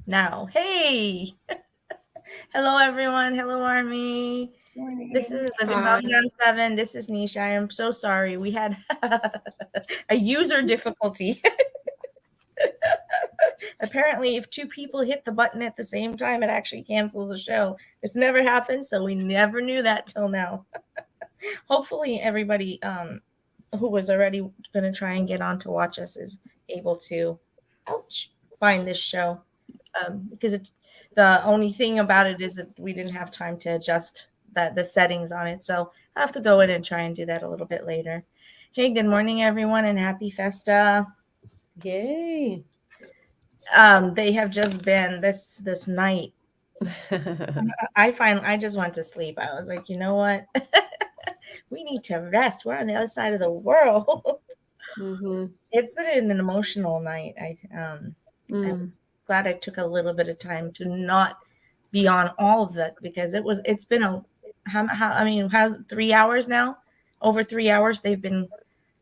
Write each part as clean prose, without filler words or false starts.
Now. Hey, hello everyone. Hello Army. This Morning. is Living Hi. Bangtan 7. This is Nisha. I am so sorry. We had a user difficulty. Apparently, if two people hit the button at the same time, it actually cancels the show. It's never happened, so we never knew that till now. Hopefully, everybody who was already going to try and get on to watch us is able to, ouch, find this show. Because the only thing about it is that we didn't have time to adjust the settings on it. So I have to go in and try and do that a little bit later. Hey, good morning, everyone, and happy Festa. Yay. They have just been this night. I just went to sleep. I was like, you know what? We need to rest. We're on the other side of the world. Mm-hmm. It's been an emotional night. I'm Mm. glad I took a little bit of time to not be on all of that because it's been a I mean, how's 3 hours now? Over 3 hours they've been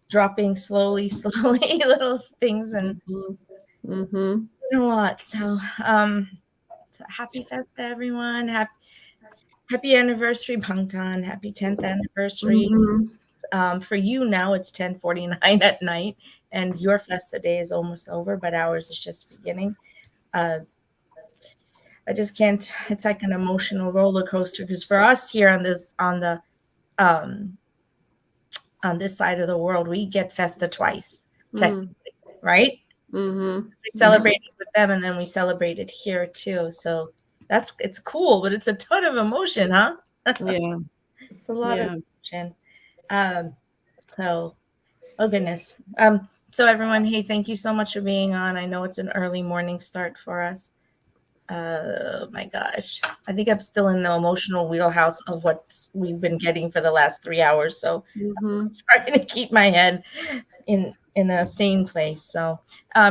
dropping slowly, slowly little things and Mm-hmm. Mm-hmm. a lot. So happy Festa everyone. Happy anniversary, Bangtan. Happy 10th anniversary. Mm-hmm. For you now it's 10:49 at night and your Festa day is almost over, but ours is just beginning. Uh, I just can't. It's like an emotional roller coaster because for us here um on this side of the world, we get Festa twice, Mm. technically, right? Mm-hmm. We Mm-hmm. celebrated with them and then we celebrated here too. So it's cool, but it's a ton of emotion, huh? Yeah. It's a lot of Yeah. emotion. Um, so oh goodness. So everyone, hey, thank you so much for being on. I know it's an early morning start for us. My gosh, I think I'm still in the emotional wheelhouse of what we've been getting for the last 3 hours. So Mm-hmm. I'm trying to keep my head in a sane place. So,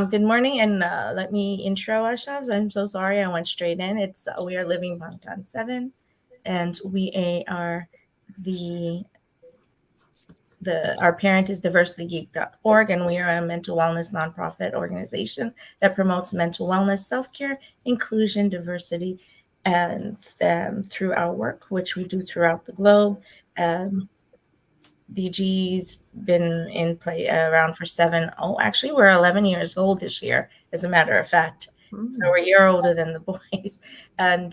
good morning, and let me intro ourselves. I'm so sorry I went straight in. It's we are living Bangtan 7, and we are the our parent is diversitygeek.org, and we are a mental wellness nonprofit organization that promotes mental wellness, self-care, inclusion, diversity, and through our work, which we do throughout the globe. um, DG's been in play around for actually we're 11 years old this year, as a matter of fact. So Mm. we're a year older than the boys. And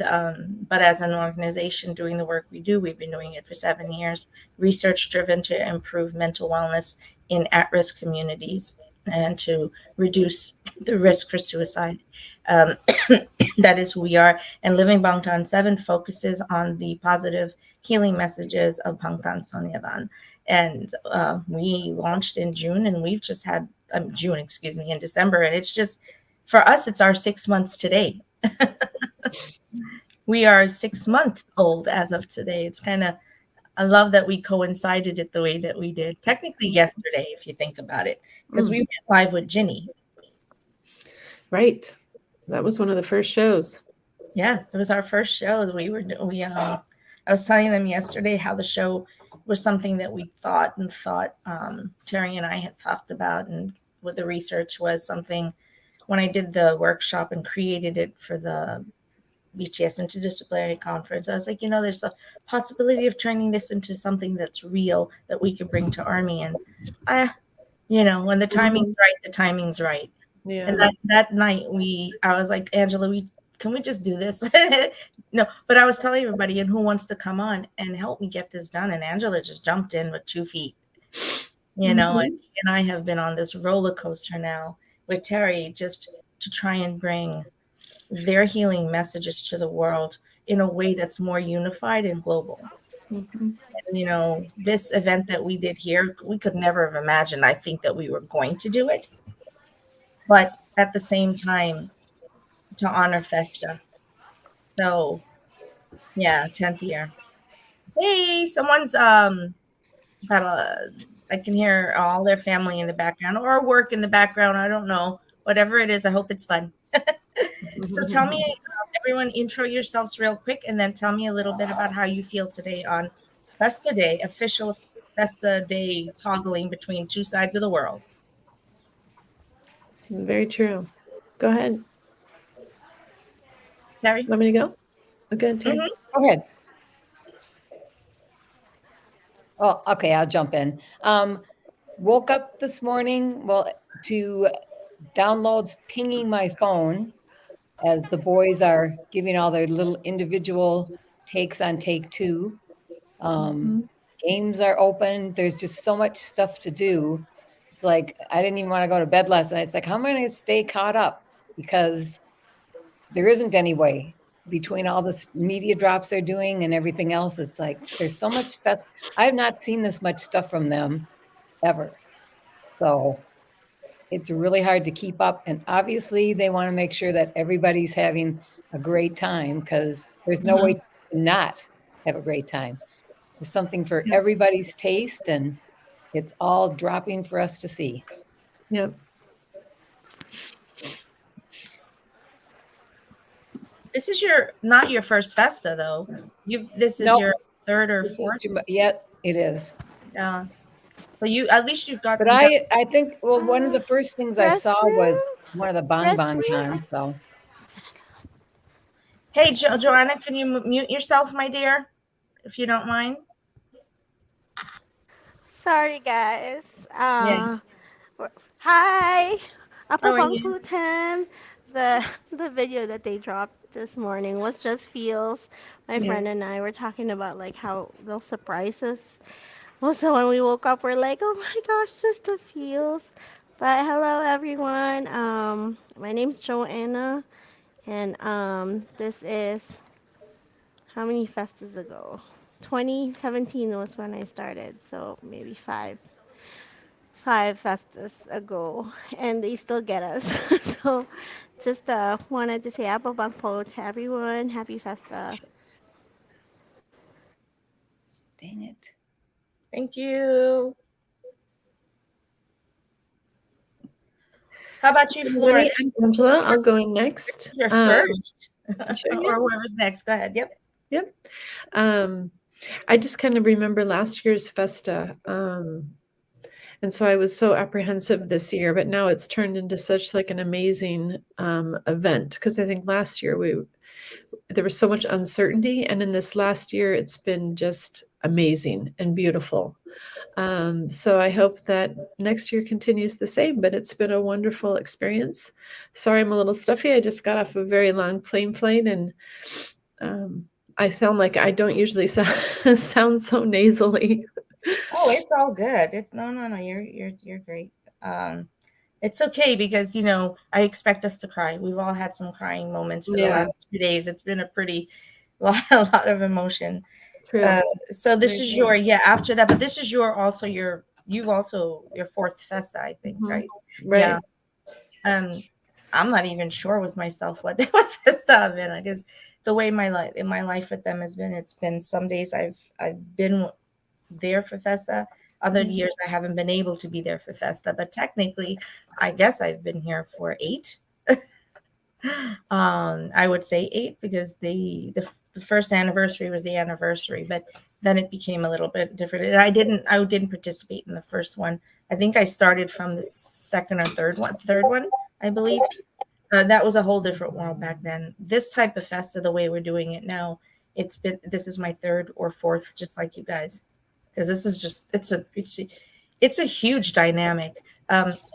but as an organization doing the work we do, we've been doing it for 7 years, research driven to improve mental wellness in at-risk communities and to reduce the risk for suicide. Um, that is who we are. And Living Bangtan 7 focuses on the positive healing messages of Bangtan Sonyadan, and we launched in June, and we've just had June, excuse me, in December, and it's just for us, it's our 6 months today. We are 6 months old as of today. It's kind of I love that we coincided it the way that we did. Technically, yesterday, if you think about it, because we Mm. went live with Ginny. Right. That was one of the first shows. Yeah, it was our first show. We I was telling them yesterday how the show was something that we thought Terry and I had talked about, and what the research was something when I did the workshop and created it for the BTS Interdisciplinary Conference. I was like, there's a possibility of turning this into something that's real that we could bring to Army, and uh, when the timing's Mm-hmm. right, the timing's right. And Yeah. that night I was like, Angela, we can we just do this? No, but I was telling everybody and who wants to come on and help me get this done. And Angela just jumped in with 2 feet, and Mm-hmm. she and I have been on this roller coaster now with Terry just to try and bring their healing messages to the world in a way that's more unified and global. Mm-hmm. And, this event that we did here, we could never have imagined, I think, that we were going to do it. But at the same time, to honor Festa. So yeah, 10th year. Hey, someone's got a I can hear all their family in the background or work in the background. I don't know. Whatever it is, I hope it's fun. So tell me, everyone, intro yourselves real quick and then tell me a little bit about how you feel today on Festa Day, official Festa Day toggling between two sides of the world. Very true. Go ahead. Terry. Want me to go? Okay, Terry. Mhm. Go ahead. Oh, okay, I'll jump in. Woke up this morning, well, to downloads pinging my phone as the boys are giving all their little individual takes on take two. Um, Mhm. Games are open. There's just so much stuff to do. It's like I didn't even want to go to bed last night. It's like, how am I going to stay caught up? Because there isn't any way between all the media drops they're doing and everything else. It's like there's so much I have not seen this much stuff from them ever. So it's really hard to keep up. And obviously, they want to make sure that everybody's having a great time because there's no way Mhm. to not have a great time. There's something for Yep. everybody's taste, and it's all dropping for us to see. Yep. This is not your first Festa though. This is Nope, your third or this is fourth. too much. Yet it is. So you at least you've But got I think, well, one of the first things I saw was Restroom? one of the bonbon Restroom? cons. So Hey, Joanna, can you mute yourself, my dear, if you don't mind? Sorry, guys. Yeah. Uh, Hi, How Apple are Bang you? Ten. The video that they dropped this morning was just feels. My Yeah. friend and I were talking about like how they'll surprise us. Also, when we woke up, we're like, oh my gosh, just the feels. But hello, everyone. My name's Joanna, and this is how many festas ago? 2017 was when I started, so maybe five festas ago, and they still get us. So just wanted to say Apple Bumpo to everyone. Happy Festa. dang it. Thank you. How about you, Everybody, Florence? I'm Angela. I'll go in next. You're first. Sure, yeah. Or whoever's next. Go ahead. Yep. Yep. I just kind of remember last year's Festa. And so I was so apprehensive this year, but now it's turned into such like an amazing event because I think last year there was so much uncertainty, and in this last year it's been just amazing and beautiful. So I hope that next year continues the same, but it's been a wonderful experience. Sorry, I'm a little stuffy. I just got off a very long plane, and I sound like I don't usually sound so nasally. Oh, it's all good. It's no. You're great. It's okay because I expect us to cry. We've all had some crying moments for the Yeah, last 2 days. It's been a pretty a lot of emotion. true. So this Right. is your after that, but this is you've also your fourth Festa, I think, Mhm. right? Yeah. Right. I'm not even sure with myself what Festa I've been because the way my life with them has been, it's been some days I've been there for Festa. Other Mhm. years I haven't been able to be there for Festa, but technically, I guess I've been here for 8. I would say 8 because the first anniversary was the anniversary, but then it became a little bit different. And I didn't participate in the first one. I think I started from the second or third one, I believe. That was a whole different world back then. This type of festa, the way we're doing it now, this is my third or fourth, just like you guys, because this is just it's a huge dynamic.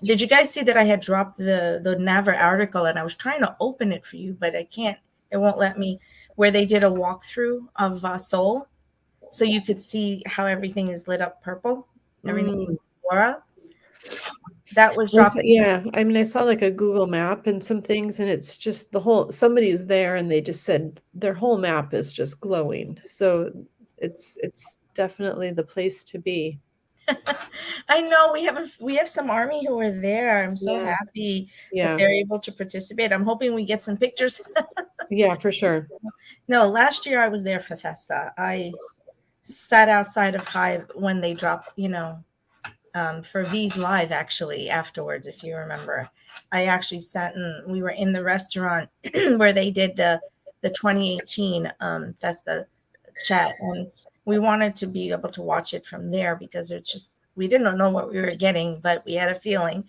Did you guys see that I had dropped the Naver article and I was trying to open it for you, but I can't. It won't let me. Where they did a walkthrough of Seoul, so you could see how everything is lit up purple, everything is Mm. aura. That was dropped. Yeah, I mean, I saw like a Google map and some things, and it's just somebody's there, and they just said their whole map is just glowing. So it's definitely the place to be. I know we have some army who are there. I'm so Yeah, happy that yeah, they're able to participate. I'm hoping we get some pictures. yeah, for sure. No, last year I was there for Festa. I sat outside of Hive when they dropped, for V's Live actually afterwards, if you remember. I actually sat and we were in the restaurant where they did the 2018 Festa chat, and we wanted to be able to watch it from there because it's just we didn't know what we were getting, but we had a feeling.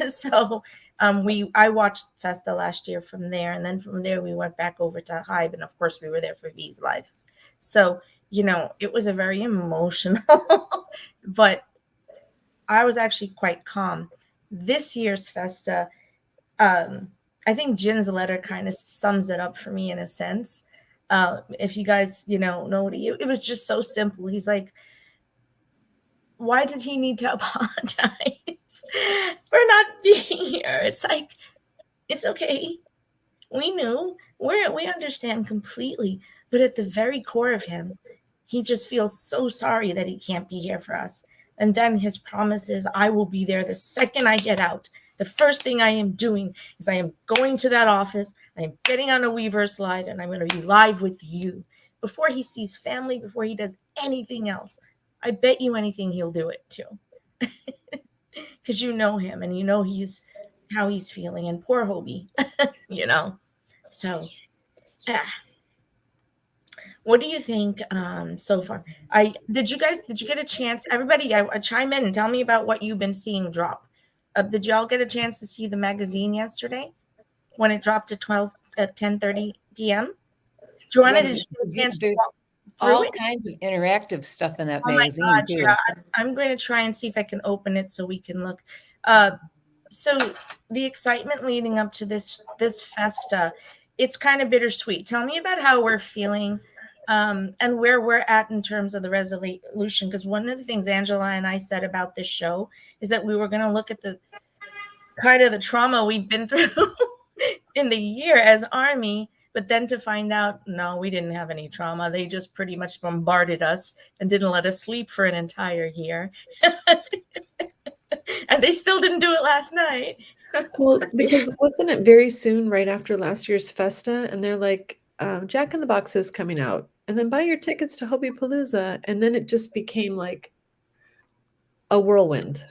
So I watched Festa last year from there, and then from there we went back over to Hive, and of course we were there for V's live. So it was a very emotional, but I was actually quite calm. This year's Festa, I think Jin's letter kind of sums it up for me in a sense. If you guys, know what it was just so simple. He's like, why did he need to apologize for not being here? It's like, it's okay. We knew. We understand completely. But at the very core of him, he just feels so sorry that he can't be here for us. And then his promise is, I will be there the second I get out. The first thing I am doing is I am going to that office. I am getting on a Weverse Live, and I'm going to be live with you. Before he sees family, before he does anything else, I bet you anything he'll do it too. Because you know him, and you know how he's feeling. And poor Hobie, So, yeah. What do you think so far? Did you get a chance? Everybody, I chime in and tell me about what you've been seeing drop. Did y'all get a chance to see the magazine yesterday when it dropped at 10:30 p.m.? Joanna, did you get a chance to walk through all it? kinds of interactive stuff in that Oh my magazine God, too. yeah. I'm going to try and see if I can open it so we can look. So the excitement leading up to this Festa, it's kind of bittersweet. Tell me about how we're feeling and where we're at in terms of the resolution. Because one of the things Angela and I said about this show is that we were going to look at the kind of the trauma we've been through in the year as Army, but then to find out, no, we didn't have any trauma. They just pretty much bombarded us and didn't let us sleep for an entire year. And they still didn't do it last night. Well, because wasn't it very soon right after last year's Festa? And they're like, Jack in the Box is coming out. And then buy your tickets to Hobie Palooza. And then it just became like a whirlwind.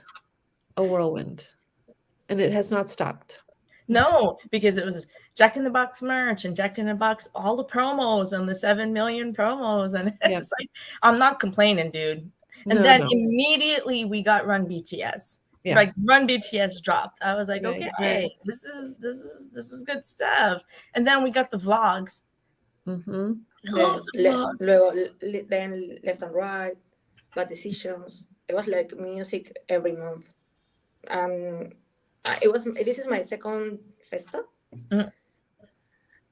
And it has not stopped. No, because it was Jack in the Box merch and Jack in the Box, all the promos and the 7 million promos. And it's like, I'm not complaining, dude. And then immediately we got Run BTS. Yeah. Like Run BTS dropped. I was like, okay, this is good stuff. And then we got the vlogs. Mm-hmm. Then left and right, bad decisions. It was like music every month. This is my second Festa. Mm.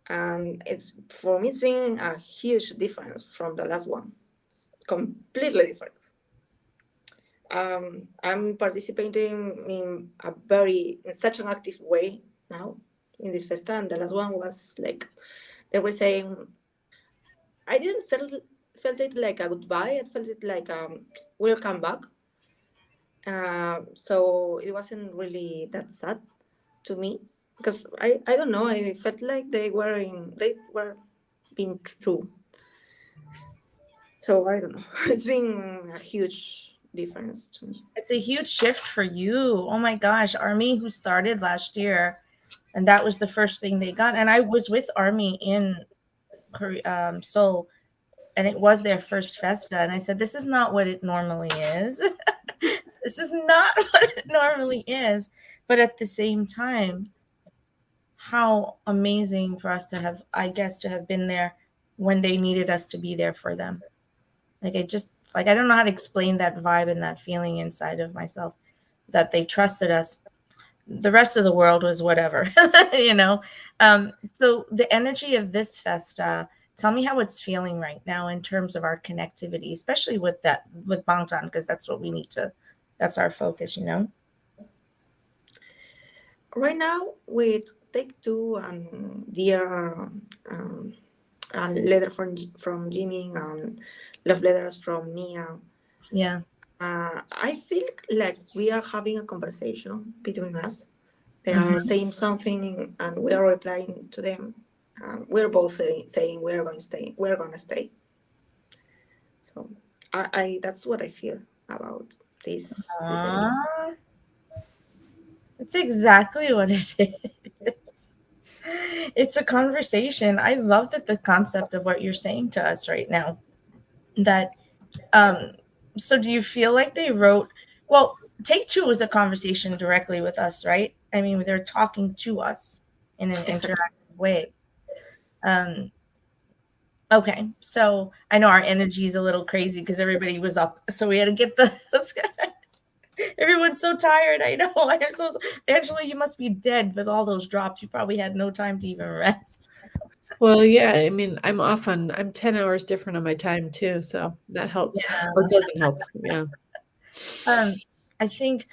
And for me it's been a huge difference from the last one. Completely different. I'm participating in such an active way now in this Festa, and the last one was like they were saying I didn't felt it like a goodbye. I felt it like we'll come back. So it wasn't really that sad to me because I don't know. I felt like they were being true. So I don't know. It's been a huge difference to me. It's a huge shift for you. Oh my gosh, Army, who started last year, and that was the first thing they got. And I was with Army in Seoul, and it was their first Festa. And I said, this is not what it normally is. This is not what it normally is. But at the same time, how amazing for us to have, I guess, to have been there when they needed us to be there for them. Like, I don't know how to explain that vibe and that feeling inside of myself that they trusted us. The rest of the world was whatever, So the energy of this Festa, tell me how it's feeling right now in terms of our connectivity, especially with Bangtan, because that's what we need to, that's our focus, Right now, with Take Two and Dear, a letter from Jimmy and love letters from Mia. Yeah. I feel like we are having a conversation between us. They are saying something and we are replying to them. We're both saying we're going to stay. So I that's what I feel about these days. It's exactly what it is. It's a conversation. I love the concept of what you're saying to us right now. That so do you feel like they wrote, well, Take Two was a conversation directly with us, right? I mean, they're talking to us in an interactive way. Okay, so I know our energy is a little crazy because everybody was up, so we had to get the. Everyone's so tired. I know. I am so. Angela, you must be dead with all those drops. You probably had no time to even rest. Well, yeah, I mean, I'm 10 hours different on my time too, so that helps or doesn't help. Yeah. I think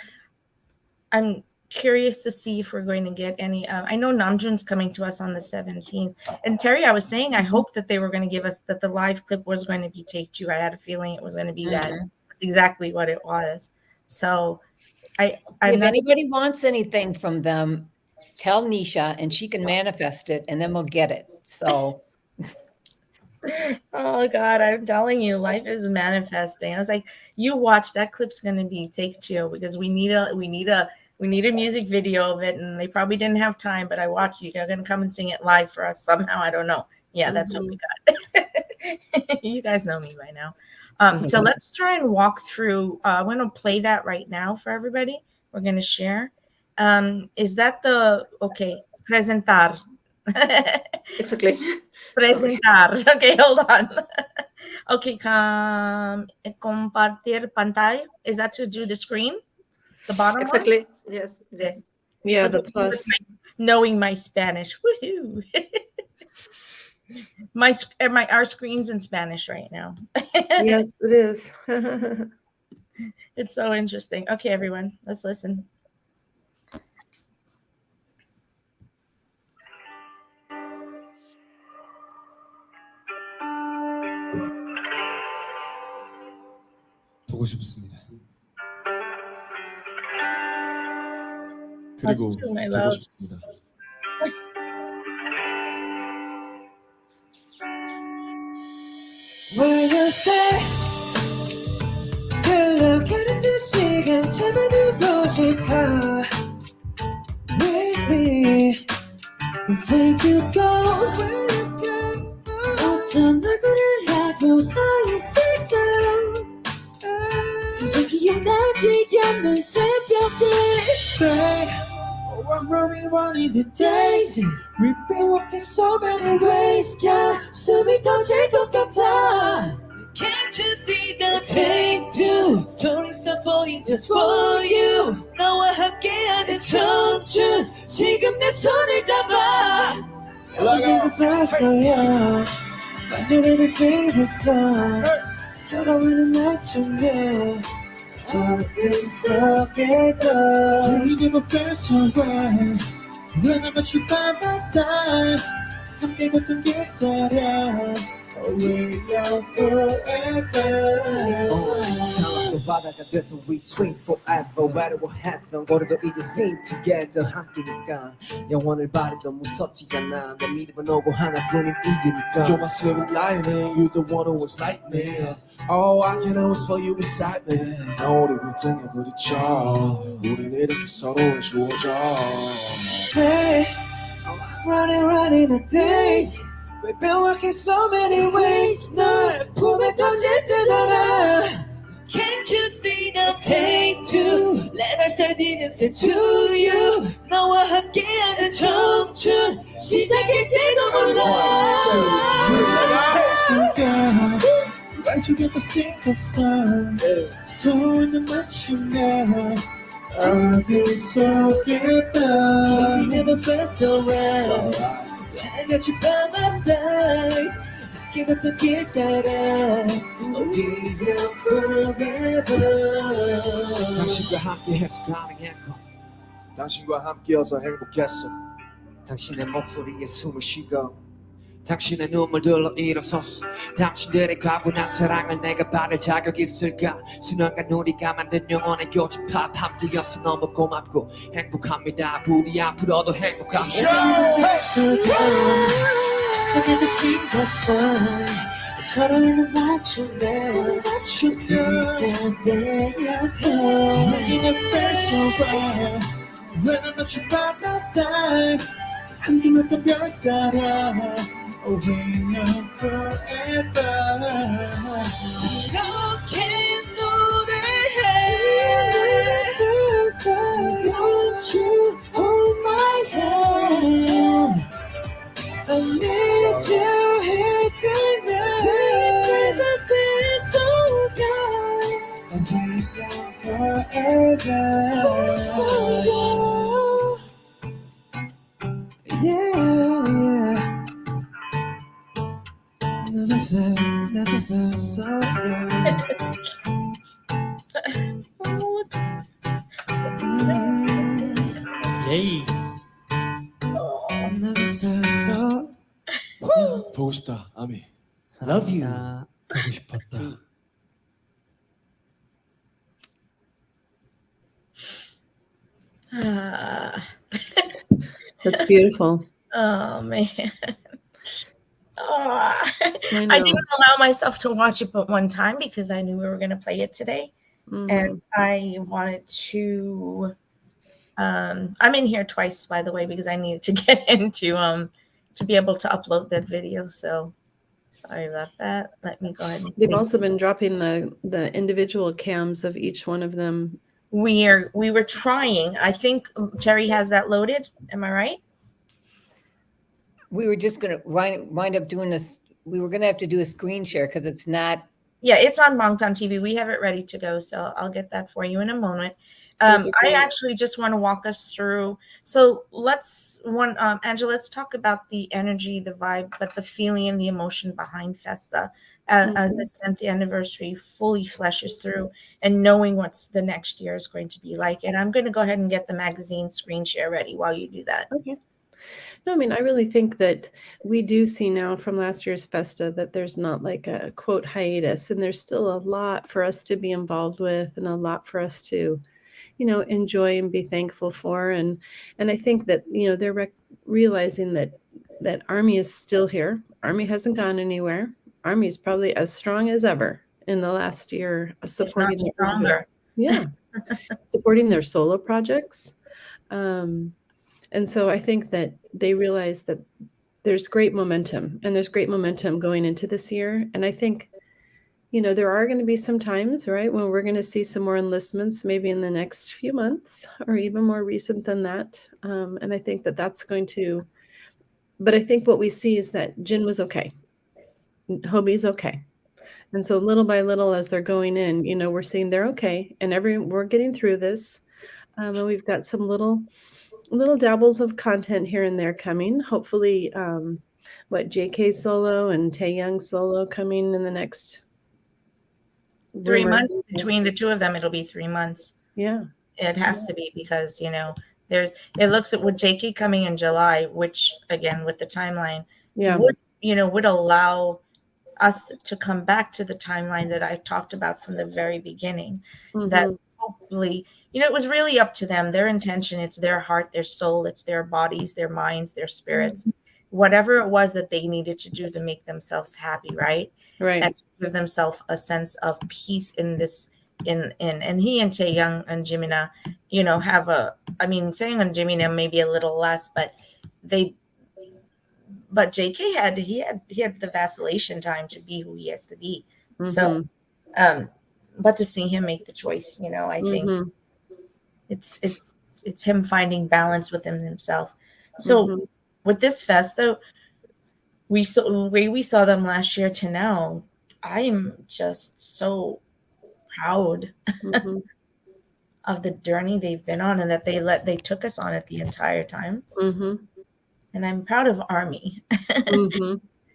I'm curious to see if we're going to get any. I know Namjoon's coming to us on the 17th. And Terry, I was saying I hope that they were going to give us that the live clip was going to be take two. I had a feeling it was going to be that. That's exactly what it was. So if anybody wants anything from them, tell Nisha and she can manifest it and then we'll get it. So oh God, I'm telling you, life is manifesting. I was like, you watch, that clip's gonna be take two because we need a music video of it, and they probably didn't have time, but I watched you. They're gonna come and sing it live for us somehow. I don't know. Yeah, that's what we got. You guys know me by now. So let's try and walk through. I'm gonna play that right now for everybody. We're gonna share. Is that the presentar? Exactly. Presentar. Okay, hold on. Okay, compartir pantalla. Is that to do the screen? The bottom exactly. one? Yes. Yes. Yeah, the plus. Knowing my Spanish. Woohoo. Our screen's in Spanish right now. Yes, it is. It's so interesting. Okay, everyone, let's listen. 보고 싶습니다. Us 그리고 too, my 보고 love. 싶습니다. When you stay 흘러가는 두 시간 참아두고 싶어 With me Where you go 어떤 얼굴을 하고 서 있을까 이제 기억나지 않는 새벽들 Say Oh I'm running the days We've been walking so many ways Yeah 숨이 터질 것 같아 Can't you see the take two Stories are falling just for you 너와 함께하는 청춘 지금 내 손을 잡아 여기는 벌써야 완전히 생겼어 서로를 맞추며 어둠 속에도 We never felt so right When I met you by my side 함께 걷던 길 따라 We love forever 상황도 바다가 돼서 we swim forever Whatever 했던 거리도 이제 sing together 함께니까 영원을 바래도 무섭지 않아 내 믿음은 오고 하나뿐인 이유니까 You're my silver lining, you the one who was like me. All I can always feel you beside me. 우리 불등에 부딪혀 우린 이렇게 서로를 주어져. Say I'm running the days We've been walking so many ways 널 품에 던질 듯 알아 Can't you see the take two Let our 살디는 say to you 너와 함께하는 청춘 시작일지도 몰라 Run together sing the song 손을 맞추며 어둠 속에도 We never felt so right I got you by my side 함께 걷던 길 따라 We are forever 당신과 함께해서 가능했고 당신과 함께여서 행복했어. 당신의 목소리에 숨을 쉬고 당신의 눈물들로 일어섰어 당신들의 과분한 사랑을 내가 받을 자격 있을까 순환과 우리가 만든 영원의 교집합 함께여서 너무 고맙고 행복합니다 부디 앞으로도 행복합니다 저기도 신났어 서로를 맞추며 네가 내 옆에 When I feel so right When I'm not you by my side 함께 걷던 별 따라 We are forever 이렇게 노래해 I want you I need you here tonight. Never been so young. And we young forever. So young. Yeah. Never felt so young. 예이. Never felt so. 보고 싶다, 아미. Love you. 가고 싶었다. That's beautiful. Oh man. Oh, I I know. didn't allow myself to watch it but one time because I knew we were going to play it today. Mhm. And I wanted to I'm in here twice, by the way, because I needed to get into to be able to upload that video. So sorry about that. Let me go ahead and They've see. also been dropping the individual cams of each one of them. We were trying. I think Terry has that loaded. Am I right? We were just going to wind up doing this. We were going to have to do a screen share because it's not. Yeah, it's on Bangtan TV. We have it ready to go, so I'll get that for you in a moment. Those are I great. actually just want to walk us through. So Angela, let's talk about the energy, the vibe, but the feeling and the emotion behind Festa as the 10th anniversary fully fleshes through, and knowing what's the next year is going to be like. And I'm going to go ahead and get the magazine screen share ready while you do that. Okay. No, I mean, I really think that we do see now from last year's Festa that there's not like a quote hiatus, and there's still a lot for us to be involved with and a lot for us to, enjoy and be thankful for. And I think that, they're realizing that Army is still here. Army hasn't gone anywhere. Army is probably as strong as ever in the last year, supporting If not stronger. supporting their solo projects. And so I think that they realize that there's great momentum, and there's great momentum going into this year. And I think, there are going to be some times, right, when we're going to see some more enlistments, maybe in the next few months or even more recent than that. And I think that that's going to, but I think what we see is that Jin was okay. Hobie's okay. And so little by little, as they're going in, we're seeing they're okay, and we're getting through this. And we've got some little dabbles of content here and there coming. Hopefully, JK solo and Taeyang solo coming in the next 3 months between the two of them. It'll be 3 months. Yeah, it has to be, because it looks at with JK coming in July, which again with the timeline would allow us to come back to the timeline that I talked about from the very beginning. That hopefully, it was really up to them, their intention, it's their heart, their soul, it's their bodies, their minds, their spirits, whatever it was that they needed to do to make themselves happy, right? And to give themselves a sense of peace in this, and he and Taeyang and Jimina, have Taeyang and Jimina maybe a little less, but JK had the vacillation time to be who he has to be. So but to see him make the choice, I think it's him finding balance within himself. So with this Festa, the way we saw them last year to now, I am just so proud of the journey they've been on, and that they took us on it the entire time. And I'm proud of Army.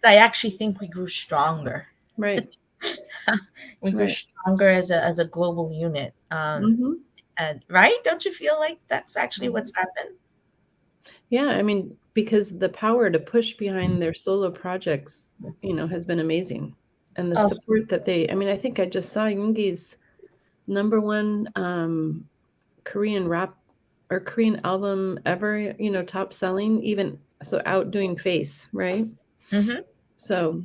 I actually think we grew stronger. Right. We grew stronger as a global unit. And right? Don't you feel like that's actually what's happened? Yeah, I mean, because the power to push behind their solo projects, has been amazing. And the support that I think I just saw Yoongi's #1 Korean rap or Korean album ever, top selling, even so outdoing Face, right? So,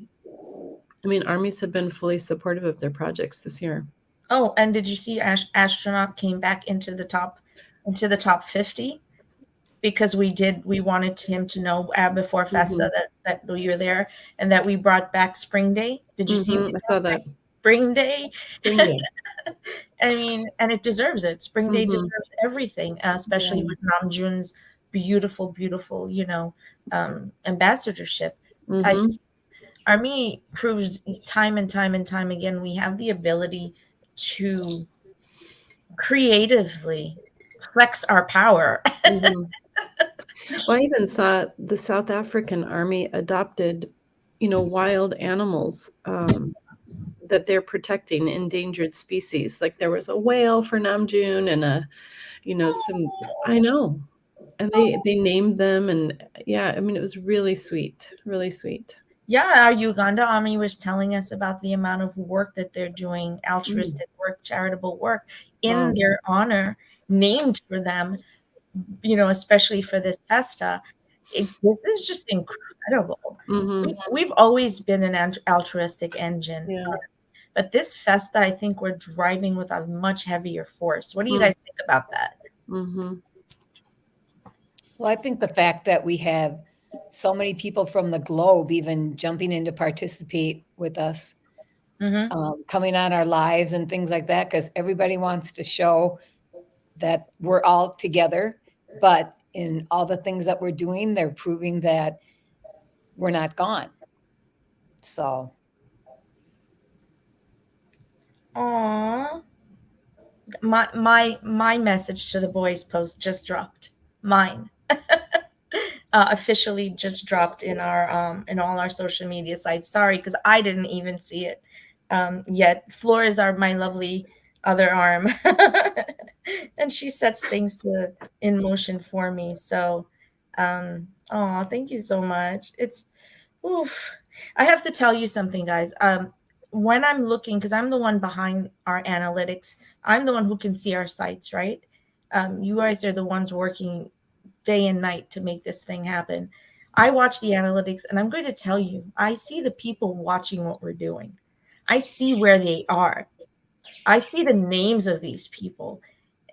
armies have been fully supportive of their projects this year. Oh, and did you see Astronaut came back into the top 50? Because we wanted him to know before Festa that we were there, and that we brought back Spring Day. Did you see? I saw that. Spring Day. And it deserves it. Spring Day deserves everything, especially with Namjoon's beautiful, beautiful, ambassadorship. I Mhm. Army proves time and time and time again we have the ability to creatively flex our power. Mhm. Well, I even saw the South African Army adopted, wild animals, that they're protecting endangered species. Like, there was a whale for Namjoon and some I know, and they named them, and yeah, I mean, it was really sweet, really sweet. Yeah, our Uganda Army was telling us about the amount of work that they're doing, altruistic work, charitable work in Wow. their honor, named for them, especially for this festa. This is just incredible. Mhm. We've always been an altruistic engine, Yeah. but this festa, I think we're driving with a much heavier force. What do you Mm. guys think about that? Mhm. Well, I think the fact that we have so many people from the globe even jumping in to participate with us, Hmm. coming on our lives and things like that, because everybody wants to show that we're all together. But in all the things that we're doing, they're proving that we're not gone. So Aww. My message to the boys post just dropped. Mine. Officially just dropped in all our social media sites. Sorry, because I didn't even see it yet. Flores are my lovely other arm, and she sets things in motion for me. So, oh, thank you so much. It's oof. I have to tell you something, guys. When I'm looking, because I'm the one behind our analytics, I'm the one who can see our sites, right? You guys are the ones working day and night to make this thing happen. I watch the analytics, and I'm going to tell you, I see the people watching what we're doing. I see where they are. I see the names of these people,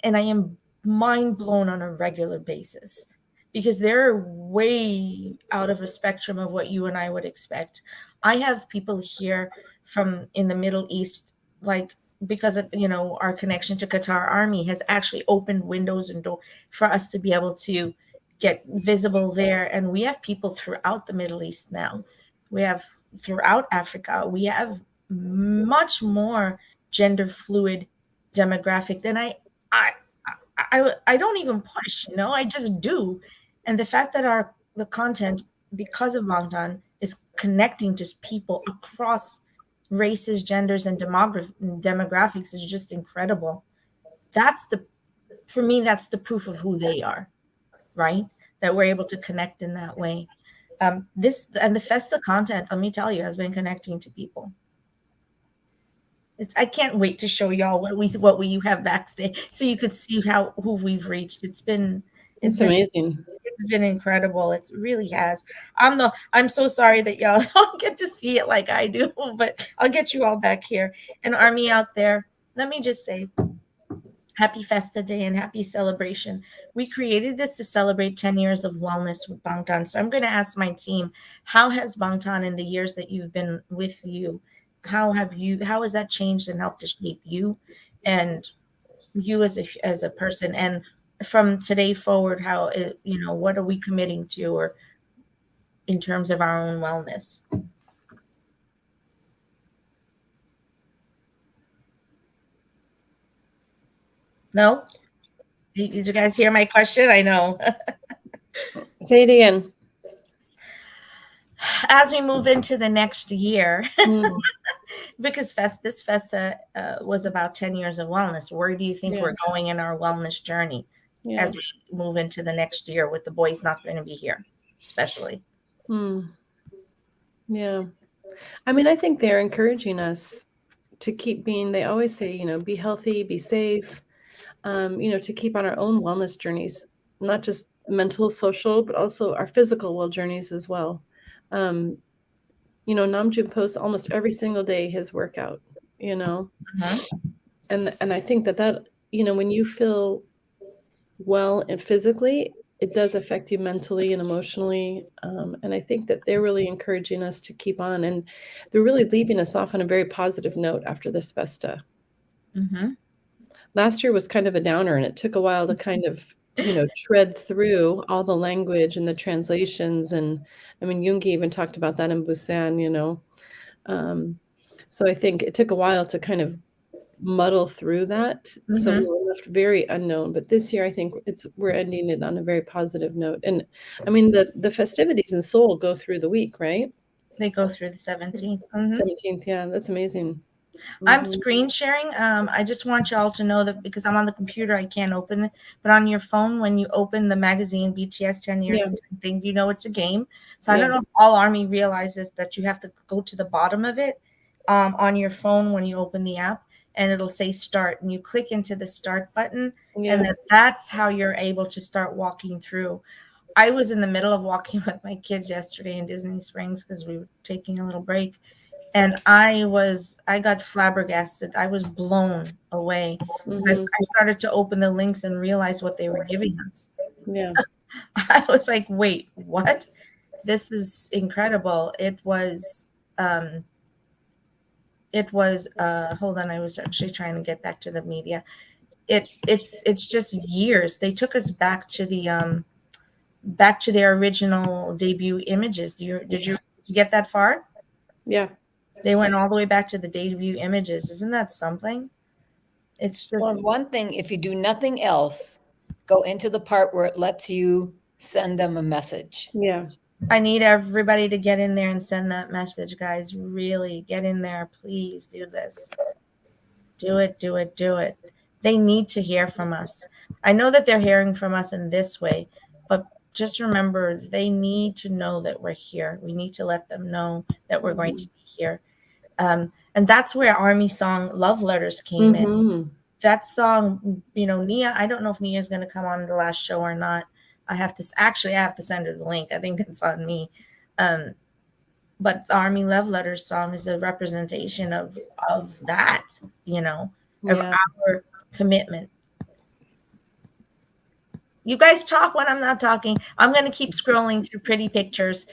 and I am mind blown on a regular basis because they're way out of a spectrum of what you and I would expect. I have people here from in the Middle East, like because of our connection to Qatar Army has actually opened windows and door for us to be able to get visible there. And we have people throughout the Middle East now. We have throughout Africa. We have much more gender fluid demographic than I I don't even push, I just do. And the fact that the content, because of Bangtan, is connecting to people across races, genders, and demographics is just incredible. That's the For me, that's the proof of who they are, right? That we're able to connect in that way. This and the Festa content, let me tell you, has been connecting to people. I can't wait to show y'all what we have backstage, so you could see who we've reached. It's It's been amazing. it's been incredible. It really has. I'm so sorry that y'all don't get to see it like I do, but I'll get you all back here. And Army out there, let me just say happy Festa Day and happy celebration. We created this to celebrate 10 years of wellness with Bangtan. So I'm going to ask my team, how has Bangtan in the years that you've been with you, how has that changed and helped to shape you and you as a person? And from today forward, what are we committing to or in terms of our own wellness? No? Did you guys hear my question? I know. Say it again. As we move into the next year, Mm. because this Festa was about 10 years of wellness. Where do you think Yeah. we're going in our wellness journey Yeah. as we move into the next year with the boys not going to be here, especially? Mm. Yeah. I mean, I think they're encouraging us to keep being, they always say, be healthy, be safe, to keep on our own wellness journeys, not just mental, social, but also our physical well journeys as well. Namjoon posts almost every single day his workout, Mhm. and I think that, when you feel well and physically, it does affect you mentally and emotionally. And I think that they're really encouraging us to keep on, and they're really leaving us off on a very positive note after this Festa. Mhm. Last year was kind of a downer, and it took a while to kind of tread through all the language and the translations. And I mean, Jung even talked about that in Busan. So I think it took a while to kind of muddle through that. So we were left very unknown. But this year, I think we're ending it on a very positive note. And I mean, the festivities in Seoul go through the week, right? They go through the 17th. 17th, yeah, that's amazing. I'm screen sharing. I just want y'all to know that because I'm on the computer, I can't open it. But on your phone, when you open the magazine BTS 10 years thing, you know it's a game. So I don't know if all Army realizes that you have to go to the bottom of it on your phone when you open the app, and it'll say start, and you click into the start button, and that's how you're able to start walking through. I was in the middle of walking with my kids yesterday in Disney Springs because we were taking a little break. And I got flabbergasted. I was blown away. I started to open the links and realize what they were giving us. Yeah. I was like, wait, what? This is incredible. It was hold on, I was actually trying to get back to the media. It's just years. They took us back to their original debut images. Did you get that far? Yeah. They went all the way back to the debut images. Isn't that something? It's just one thing, if you do nothing else, go into the part where it lets you send them a message. Yeah. I need everybody to get in there and send that message, guys. Really get in there. Please do this. Do it. They need to hear from us. I know that they're hearing from us in this way, but just remember, they need to know that we're here. We need to let them know that we're going to be here. And that's where Army song Love Letters came in. That song, Nia, I don't know if Nia is going to come on the last show or not. I have to send her the link. I think it's on me. But the Army Love Letters song is a representation of that, of our commitment. You guys talk when I'm not talking. I'm going to keep scrolling through pretty pictures.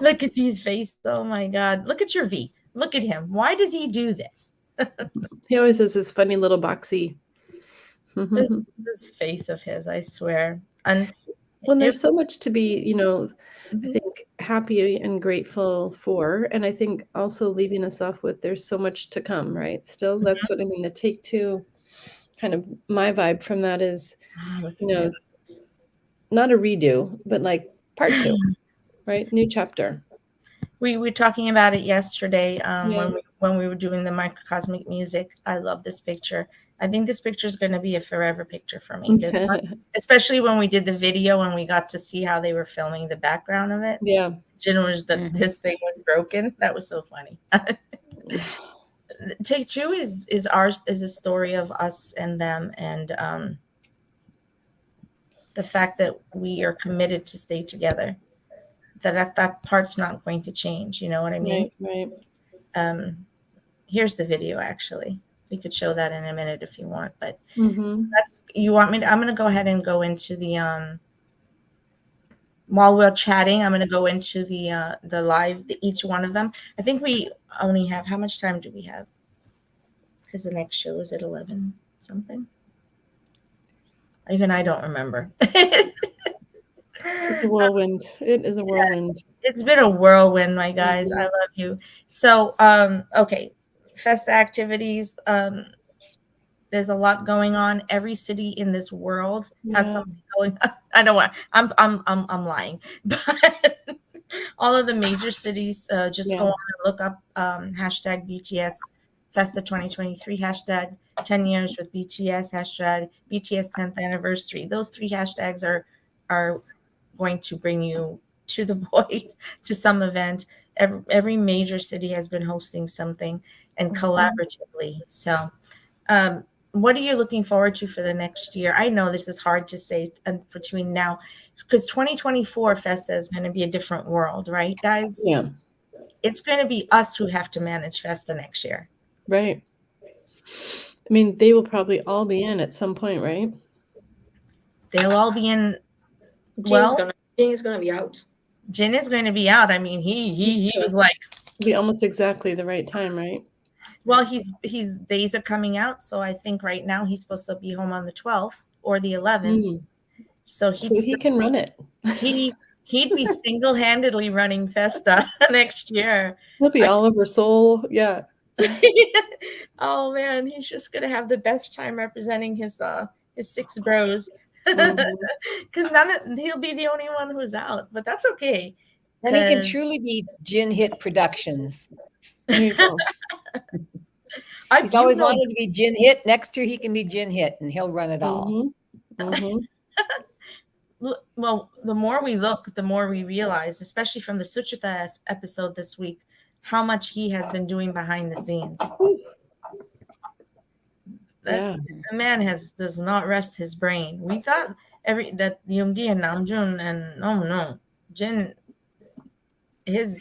Look at these faces. Oh my God. Look at your V. Look at him. Why does he do this? He always has this funny little boxy. this face of his, I swear. And there's so much to be, I think happy and grateful for. And I think also leaving us off with there's so much to come, right? Still, that's what I mean. The take two, kind of my vibe from that is, not a redo, but like part two. Right, new chapter. We were talking about it yesterday when we were doing the microcosmic music. I love this picture. I think this picture is going to be a forever picture for me, especially when we did the video and we got to see how they were filming the background of it. Yeah, his thing was broken. That was so funny. Take two is a story of us and them, and the fact that we are committed to stay together. That part's not going to change. You know what I mean? Right. Here's the video. Actually, we could show that in a minute if you want. But that's you want me to. I'm going to go ahead and go into the while we're chatting. I'm going to go into the live. Each one of them. I think we only have. How much time do we have? Because the next show is at 11 something. Even I don't remember. It's a whirlwind. It is a whirlwind. It's been a whirlwind, my guys. I love you. So, okay. Festa activities. There's a lot going on. Every city in this world has something going on. I don't want. I'm lying, but all of the major cities just go on and look up hashtag BTS Festa 2023, hashtag 10 years with BTS, hashtag BTS 10th anniversary. Those three hashtags are going to bring you to the point, to some event. Every major city has been hosting something, and collaboratively. So what are you looking forward to for the next year? I know this is hard to say between now, because 2024 Festa is going to be a different world, right, guys? Yeah. It's going to be us who have to manage Festa next year. Right. I mean, they will probably all be in at some point, right? They'll all be in. Jin is gonna be out. Jin is going to be out. I mean, he was like, it'll be almost exactly the right time, right? Well, he's days are coming out, so I think right now he's supposed to be home on the 12th or the 11th. Mm. So So he can run it. he'd be single-handedly running Festa next year. He'll be Oliver Soul. Yeah. Oh man, he's just gonna have the best time representing his 6 bros. Mhm. Because he'll be the only one who's out, but that's okay. Then he can 'Cause truly be Gin Hit Productions. There you go. He's always wanted to be Gin Hit. Next year he can be Gin Hit, and he'll run it all. Mhm. Mhm. Well, the more we look, the more we realize, especially from the Suchita episode this week, how much he has been doing behind the scenes. Yeah. The man does not rest his brain. We thought that Yoongi and Namjoon and no, Jin, his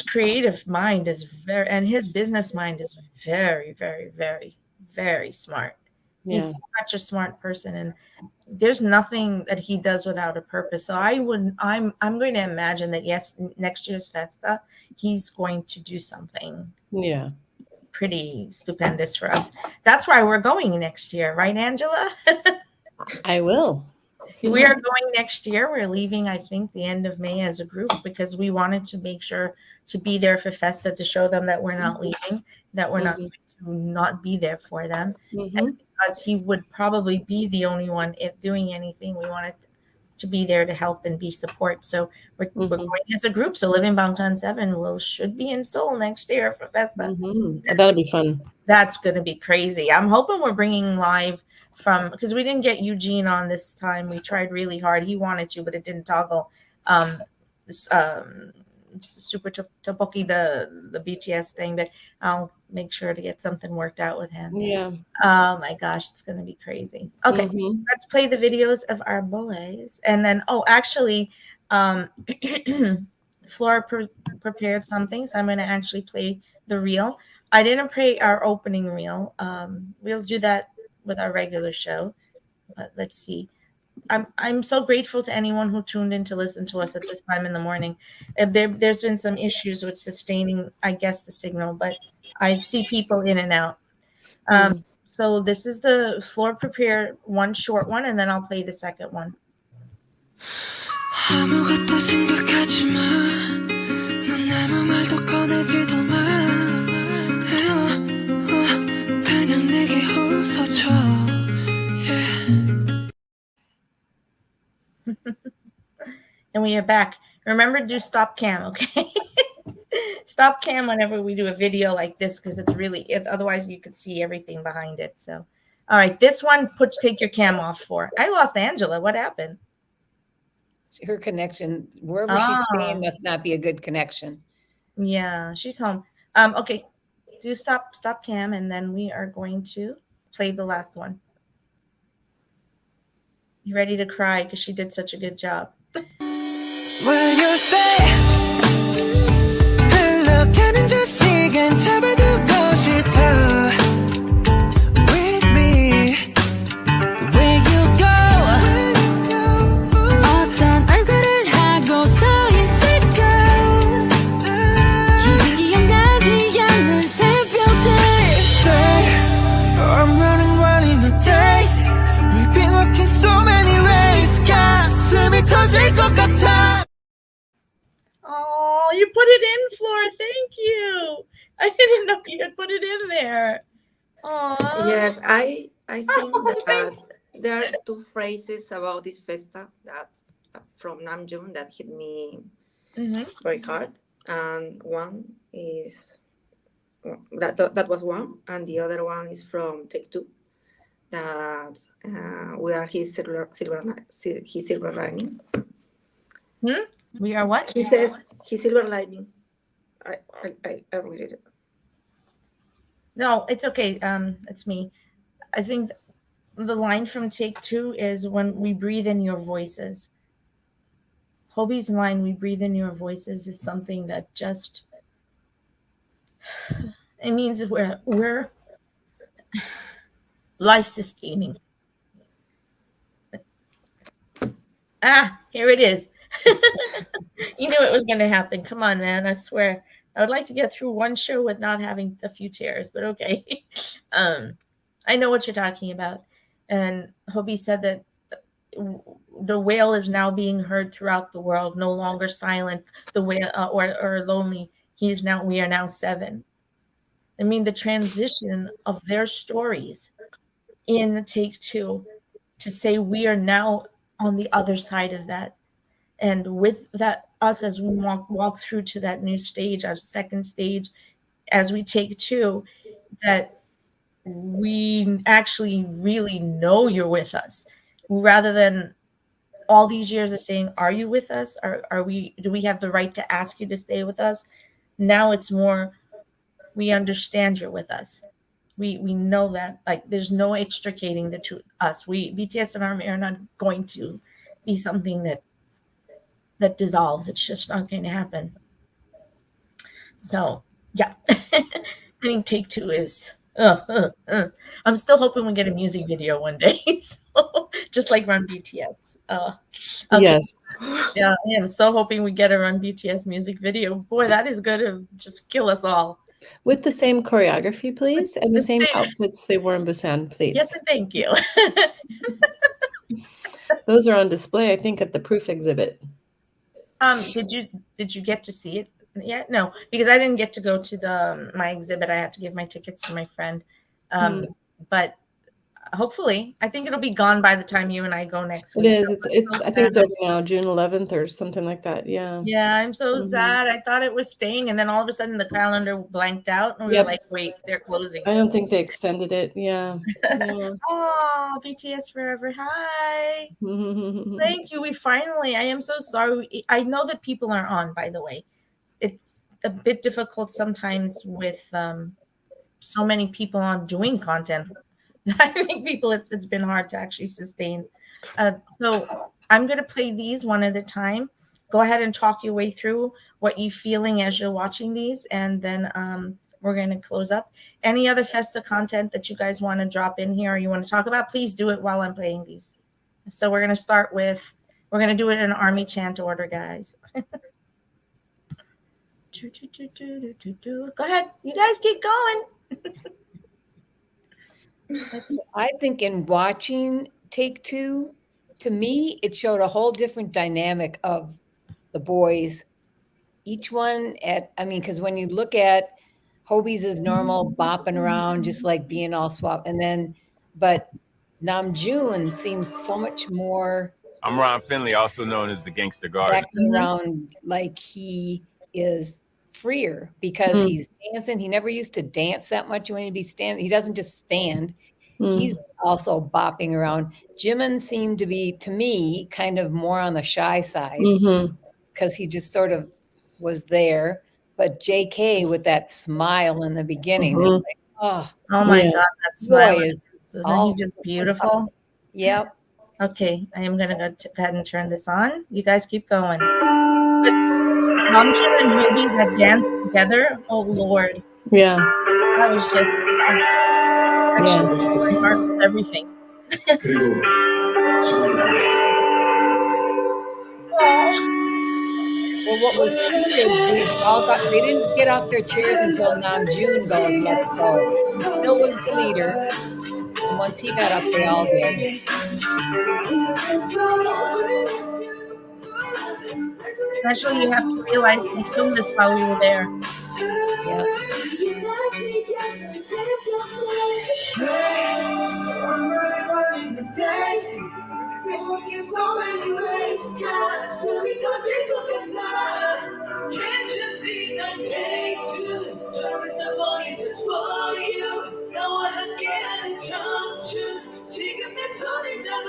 creative mind is and his business mind is very, very, very, very smart. Yeah. He's such a smart person, and there's nothing that he does without a purpose. So I'm going to imagine that yes, next year's Festa, he's going to do something Yeah. pretty stupendous for us. That's why we're going next year, right, Angela? I will. We are going next year. We're leaving, I think, the end of May as a group because we wanted to make sure to be there for Festa to show them that we're not leaving, that we're not going to not be there for them. And because he would probably be the only one if doing anything, we wanted to be there to help and be support. So we're going as a group. So Living Bangtan 7 should be in Seoul next year for Festa. That'll be fun. That's going to be crazy. I'm hoping we're bringing live because we didn't get Eugene on this time. We tried really hard. He wanted to, but it didn't toggle. Super Topoki, the BTS thing, but I'll make sure to get something worked out with him. Yeah. Oh my gosh, it's going to be crazy. Okay, let's play the videos of our boys. And then, actually, Flora prepared something, so I'm going to actually play the reel. I didn't play our opening reel. We'll do that with our regular show. But let's see. I'm so grateful to anyone who tuned in to listen to us at this time in the morning. There's been some issues with sustaining, I guess, the signal, but I see people in and out. So this is the Floor prepare one short one, and then I'll play the second one. 아무것도 생각하지 마. 넌 아무 말도 꺼내지도 마. 그냥 내게 웃어줘. And we are back. Remember to do stop cam, okay? Stop cam whenever we do a video like this because it's really, otherwise you could see everything behind it. So, all right, this one, take your cam off for. I lost Angela. What happened? Her connection, wherever she's staying, must not be a good connection. Yeah, she's home. Okay, do stop cam, and then we are going to play the last one. You ready to cry because she did such a good job. Will you stay? 흘러가는 저 시간 잡아두고 싶어. With me. Will you go? 어떤 얼굴을 하고 서 있을까? 이제 기억나지 않는 새벽들. I'm running one in the days. We've been walking so many ways. 가슴이 터질 것 같아. Oh, you put it in, Flora. Thank you. I didn't know you had put it in there. Oh. Yes, I think that there are two phrases about this festa that from Namjoon that hit me very hard, and one is that was one, and the other one is from Take Two. That we are his silver lining. We are what? He says his silver lining. I read it. No, it's okay. It's me. I think the line from Take Two is when we breathe in your voices. Hobie's line, "We breathe in your voices," is something that just it means we're life-sustaining. Here it is. You knew it was going to happen. Come on, man. I swear. I would like to get through one show with not having a few tears, but okay. I know what you're talking about. And Hobie said that the whale is now being heard throughout the world, no longer silent, the whale or lonely. We are now seven. I mean, the transition of their stories in Take Two to say we are now on the other side of that. And with that, us as we walk through to that new stage, our second stage, as we take two, that we actually really know you're with us rather than all these years of saying, are you with us? Do we have the right to ask you to stay with us? Now it's more, we understand you're with us. We know that, like, there's no extricating the two us. BTS and ARMY are not going to be something that dissolves. It's just not going to happen. So yeah, I think Take Two is. I'm still hoping we get a music video one day, so, just like Run BTS. Okay. Yes. Yeah, I am so hoping we get a Run BTS music video. Boy, that is going to just kill us all. With the same choreography, please, and the the same same- outfits they wore in Busan, please. Yes, and thank you. Those are on display, I think, at the proof exhibit. Did you get to see it yet? No, because I didn't get to go to the my exhibit. I had to give my tickets to my friend. But hopefully, I think it'll be gone by the time you and I go next It week. is. So It's. I think it's over now, June 11th or something like that. Yeah. Yeah, I'm so Mhm. sad. I thought it was staying, and then all of a sudden the calendar blanked out, and we Yep. were like, "Wait, they're closing." I don't think they extended it. Yeah. Yeah. Oh, BTS forever! Hi. Thank you. We finally. I am so sorry. I know that people are on. By the way, it's a bit difficult sometimes with so many people on doing content. I think it's been hard to actually sustain. So I'm going to play these one at a time. Go ahead and talk your way through what you're feeling as you're watching these, and then we're going to close up. Any other Festa content that you guys want to drop in here or you want to talk about, please do it while I'm playing these. So we're going to start with, we're going to do it in ARMY chant order, guys. Go ahead. You guys keep going. I think in watching Take Two, to me, it showed a whole different dynamic of the boys. Each one because when you look at Hobie's is normal, bopping around, just like being all swap. But Namjoon seems so much more I'm Ron Finley, also known as the Gangster Garden. acting around like he is freer because he's dancing. He never used to dance that much when he'd be standing. He doesn't just stand. He's also bopping around. Jimin seemed to be, to me, kind of more on the shy side because he just sort of was there. But JK with that smile in the beginning, it's like, oh my God, that smile isn't he just beautiful? Yep. Okay, I am gonna go ahead and turn this on. You guys keep going. But Namjoon and Hobie that danced together, oh Lord. Yeah. That was just actually my heart with everything. Well, what was cute is they didn't get off their chairs until Namjoon goes, let's go. He still was the leader. And once he got up, they all did. Especially, you have to realize they filmed this while we were there. Yeah. Can't you see the Take Two? Stories of only just for you. 너와 함께하는 청춘. 지금 내 손을 잡아.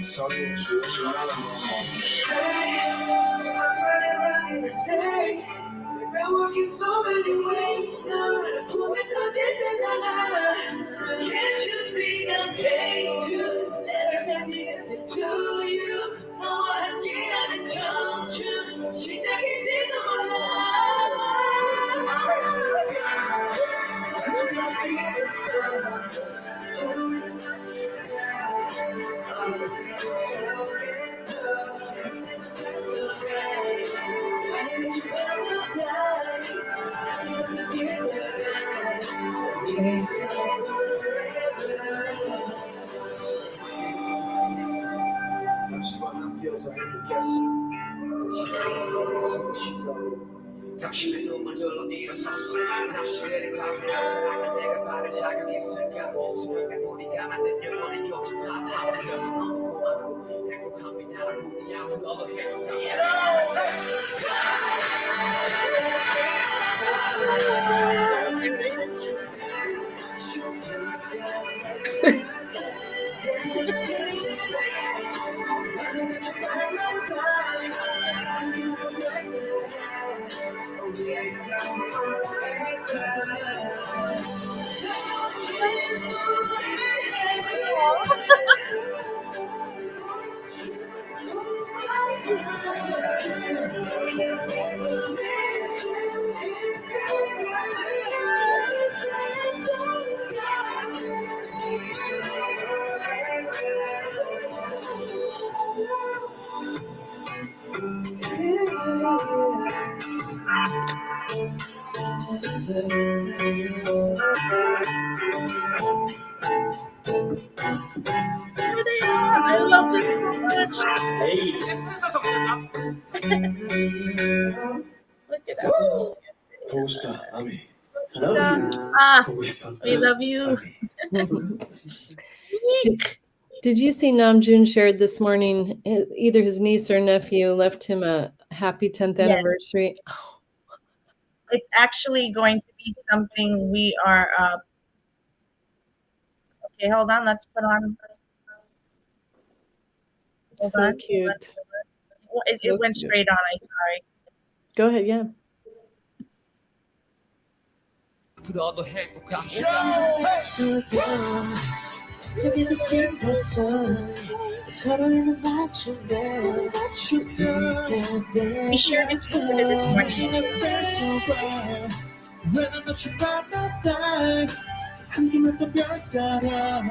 celebration. I'm running the days. We've been working so many ways now. Pull me touch it, can't you see I'm take two letters and music to you? No one can jump to. She take it to my life. You can see the sun. So 당신의 눈물들로 일어섰어 당신의 가문한 사랑은 내가 받을 자격이 있을까 수명간 우리가 만든 영원의 요즘 다 타버려서 너무 고맙고 행복합니다 부디 앞으로도 I love this so much. Look at that. 보고 싶다, 아미. Love you. Ah, 보고 싶다. we love you. Did you see Namjoon shared this morning? Either his niece or nephew left him a happy 10th Yes. anniversary. It's actually going to be something we are. Okay, hold on. Let's put on. Hold So on. cute. It So went cute. straight on. I'm sorry. Go ahead, yeah. 앞으로도 행복한 Together sing the song. 서로의 눈 맞추며 We shared it this morning. When I'm not your by my side, 함께만 또 별 따라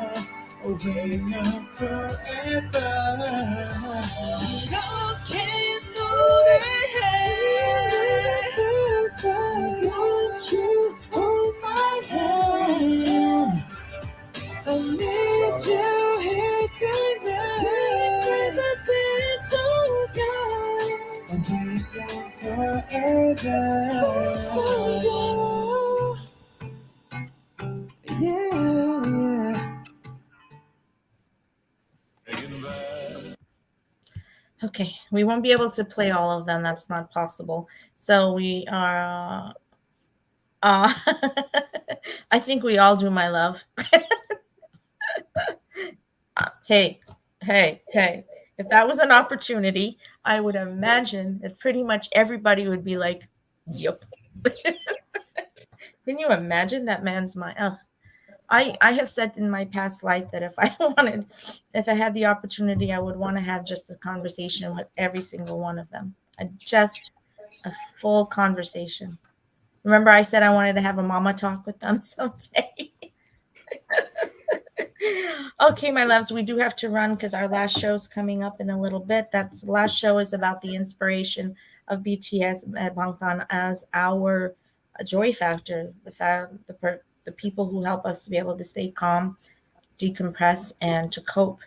away now forever. 이렇게 노래해. I want you hold my hand. I need you here tonight. Never so good. And we go forever. So yeah. Okay, we won't be able to play all of them. That's not possible. So we are. I think we all do, my love. Hey. If that was an opportunity, I would imagine that pretty much everybody would be like, "Yep." Can you imagine that man's mind? Oh. I have said in my past life that if I had the opportunity, I would want to have just a conversation with every single one of them. Just a full conversation. Remember, I said I wanted to have a mama talk with them someday. Okay, my loves, we do have to run because our last show is coming up in a little bit. That's the last show is about the inspiration of BTS at Bangtan as our joy factor, the people who help us to be able to stay calm, decompress, and to cope.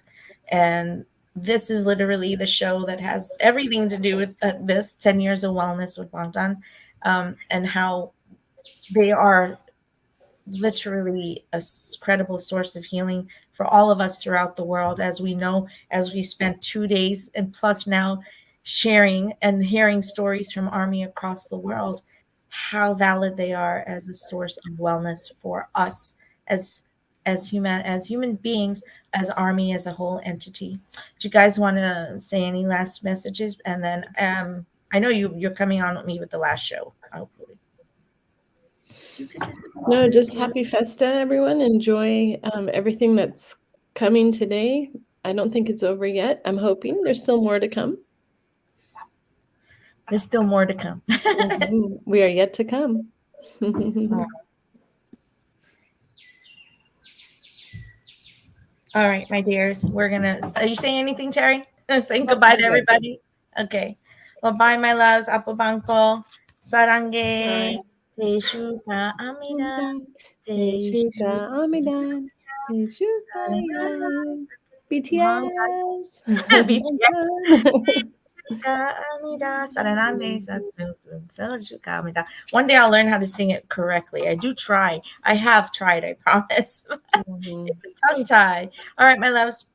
And this is literally the show that has everything to do with this 10 years of wellness with Bangtan, and how they are literally a credible source of healing for all of us throughout the world. As we know, as we spent 2 days and plus now sharing and hearing stories from Army across the world, how valid they are as a source of wellness for us as human beings, as Army as a whole entity. Do you guys want to say any last messages? And then I know you're coming on with me with the last show, hopefully. No, just happy Festa, everyone. Enjoy everything that's coming today. I don't think it's over yet. I'm hoping there's still more to come. There's still more to come. We are yet to come. All right, my dears. Are you saying anything, Terry? Saying goodbye to everybody? Okay. Well, bye, my loves. Apobangko. Sarange. Teishuka Amida. Teishuka Amidan. Teishuka BTS. One day I'll learn how to sing it correctly. I do try. I have tried, I promise. It's a tongue tie. All right, my loves.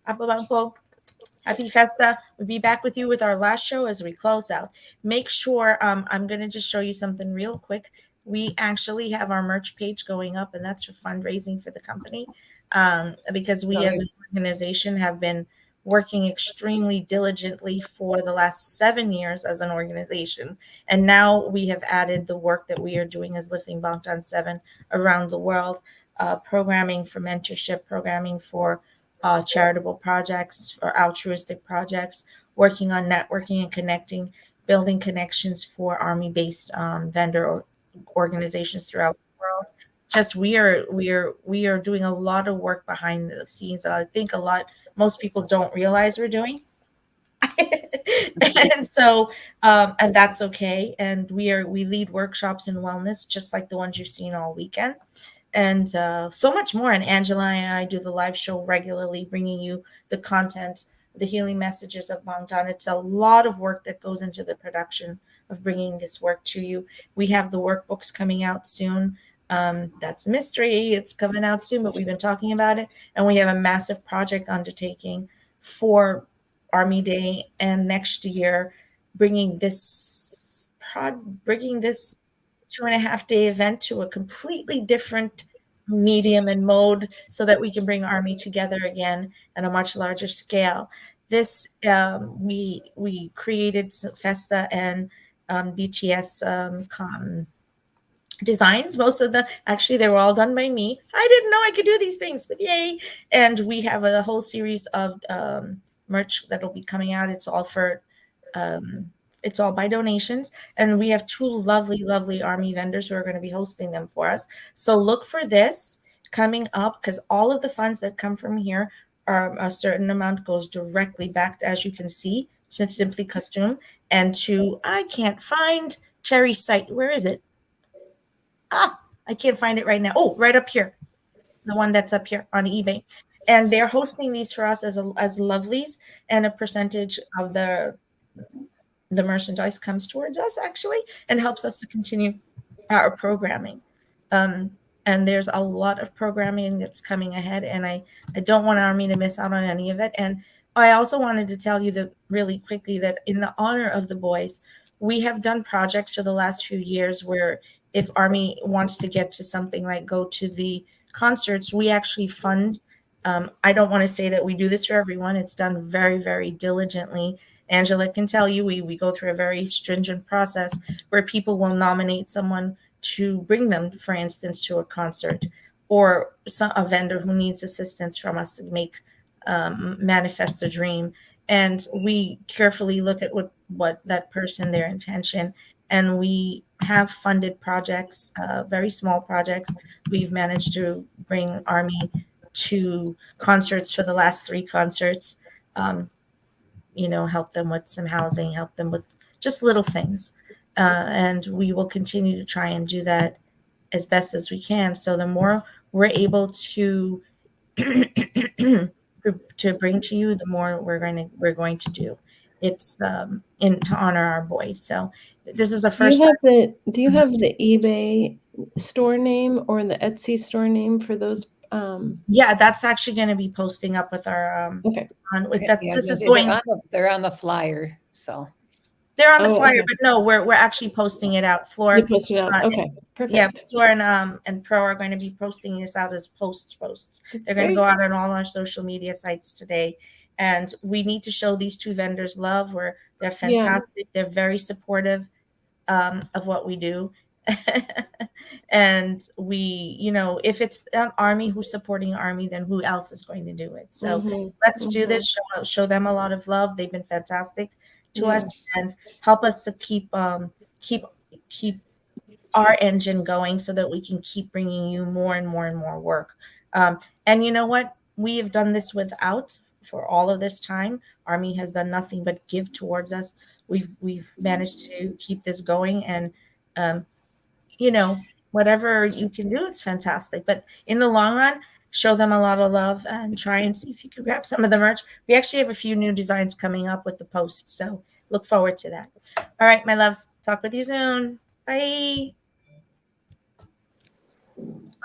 Apobangko. Happy Festa. We'll be back with you with our last show as we close out. Make sure, I'm going to just show you something real quick. We actually have our merch page going up, and that's for fundraising for the company, because we as an organization have been working extremely diligently for the last 7 years as an organization. And now we have added the work that we are doing as Lifting Bangtan 7 around the world, programming for mentorship, programming for charitable projects or altruistic projects, working on networking and connecting, building connections for Army-based vendor organizations throughout the world. Just we are doing a lot of work behind the scenes that I think most people don't realize we're doing. And so and that's okay. And we lead workshops in wellness, just like the ones you've seen all weekend, and so much more. And Angela and I do the live show regularly, bringing you the content, the healing messages of Bangtan. It's a lot of work that goes into the production of bringing this work to you. We have the workbooks coming out soon. That's a mystery. It's coming out soon, but we've been talking about it. And we have a massive project undertaking for Army Day and next year, bringing this 2.5-day event to a completely different medium and mode, so that we can bring Army together again at a much larger scale. This we created Festa and BTS designs. Most of them, actually, they were all done by me. I didn't know I could do these things, but yay. And we have a whole series of merch that'll be coming out. It's all by donations. And we have 2 lovely Army vendors who are going to be hosting them for us. So look for this coming up, because all of the funds that come from here, a certain amount goes directly back, as you can see, to Simply Costume, and to, I can't find Terry's site. Where is it? I can't find it right now. Oh, right up here. The one that's up here on eBay. And they're hosting these for us as lovelies, and a percentage of the merchandise comes towards us, actually, and helps us to continue our programming. And there's a lot of programming that's coming ahead, and I don't want Army to miss out on any of it. And I also wanted to tell you that really quickly, that in the honor of the boys, we have done projects for the last few years where if Army wants to get to something like go to the concerts, we actually fund. I don't want to say that we do this for everyone. It's done very, very diligently. Angela can tell you, we go through a very stringent process where people will nominate someone to bring them, for instance, to a concert, or a vendor who needs assistance from us to make manifest a dream. And we carefully look at what that person, their intention, and we have funded projects, very small projects. We've managed to bring Army to concerts for the last 3 concerts. Help them with some housing, help them with just little things. And we will continue to try and do that as best as we can. So the more we're able to bring to you, the more we're going to do. It's to honor our boys. So this is the first. Do you have the eBay store name or the Etsy store name for those? Yeah, that's actually going to be posting up with our okay. This is going. They're on the flyer, so. They're on the Oh, flyer, okay. but no, we're actually posting it out. Floor, You posted it out. Okay, yeah, perfect. Floor and Pro are going to be posting this out as posts. That's They're going to great. go out on all our social media sites today, and we need to show these two vendors love. Where they're Yeah. fantastic. They're very supportive of what we do. And we, you know, if it's an Army who's supporting Army, then who else is going to do it? So Mhm, let's do mhm. this. Show them a lot of love. They've been fantastic to Yeah. us, and help us to keep keep our engine going so that we can keep bringing you more and more and more work. And you know what? We have done this without for all of this time. Army has done nothing but give towards us. We've managed to keep this going, and um, you know, whatever you can do, it's fantastic. But in the long run, show them a lot of love and try and see if you can grab some of the merch. We actually have a few new designs coming up with the posts, so look forward to that. All right, my loves, talk with you soon. Bye.